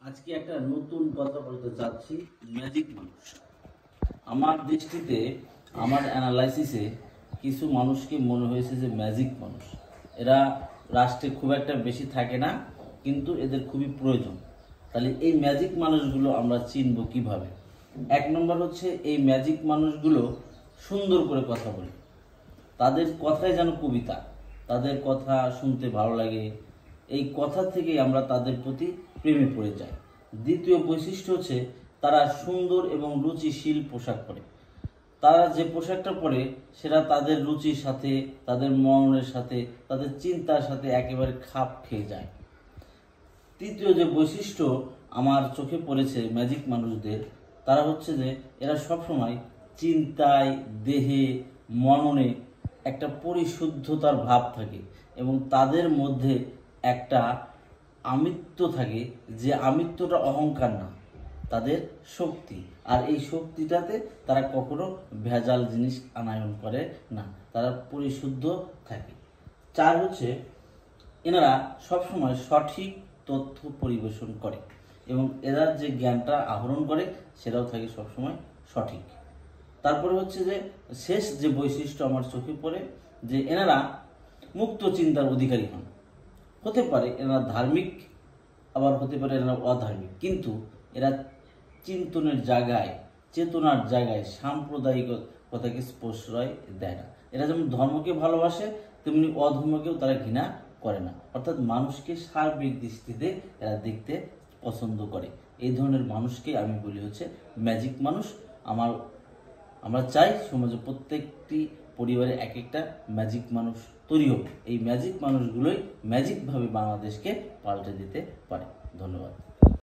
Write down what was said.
আজকে একটা নতুন কথা বলতে চাচ্ছি, ম্যাজিক মানুষ। আমার দৃষ্টিতে, আমার অ্যানালাইসিসে কিছু মানুষকে মনে হয়েছে যে ম্যাজিক মানুষ। এরা রাষ্ট্রে খুব একটা বেশি থাকে না, কিন্তু এদের খুবই প্রয়োজন। তাহলে এই ম্যাজিক মানুষগুলো আমরা চিনব কিভাবে? এক নম্বর হচ্ছে, এই ম্যাজিক মানুষগুলো সুন্দর করে কথা বলে। তাদের কথাই যেন কবিতা, তাদের কথা শুনতে ভালো লাগে। এই কথা থেকেই আমরা তাদের প্রতি প্রেমে পড়ে যাই। দ্বিতীয় বৈশিষ্ট্য হচ্ছে, তারা সুন্দর এবং রুচিশীল পোশাক পরে। তারা যে পোশাকটা পরে সেটা তাদের রুচির সাথে, তাদের মনের সাথে, তাদের চিন্তার সাথে একেবারে খাপ খেয়ে যায়। তৃতীয় যে বৈশিষ্ট্য আমার চোখে পড়েছে ম্যাজিক মানুষদের, তারা হচ্ছে যে এরা সবসময় চিন্তায়, দেহে, মননে একটা পরিশুদ্ধতার ভাব থাকে এবং তাদের মধ্যে একটা আমিত্ব থাকে, যে আমিত্বটা অহংকার না, তাদের শক্তি। আর এই শক্তিটাতে তারা কখনো ভেজাল জিনিস আনায়ন করে না, তারা পরিশুদ্ধ থাকে। চার হচ্ছে, এনারা সবসময় সঠিক তথ্য পরিবেশন করে এবং এরা যে জ্ঞানটা আহরণ করে সেটাও থাকে সবসময় সঠিক। তারপরে হচ্ছে যে শেষ যে বৈশিষ্ট্য আমার চোখে পড়ে, যে এনারা মুক্ত চিন্তার অধিকারী হন। হতে পারে এনারা ধার্মিক, আবার হতে পারে এনারা অধার্মিক, কিন্তু এরা চিন্তনের জায়গায়, চেতনার জায়গায় সাম্প্রদায়িকতাকে প্রশ্রয় দেয় না। এরা যেমন ধর্মকে ভালোবাসে, তেমনি অধর্মকেও তারা ঘৃণা করে না। অর্থাৎ মানুষকে সার্বিক দৃষ্টিতে এরা দেখতে পছন্দ করে। এই ধরনের মানুষকে আমি বলি হচ্ছে ম্যাজিক মানুষ। আমরা চাই সমাজে প্রত্যেকটি পরিবারে এক একটা ম্যাজিক মানুষ তৈরি হোক। এই ম্যাজিক মানুষগুলোই ম্যাজিকভাবে বাংলাদেশকে পাল্টে দিতে পারে। ধন্যবাদ।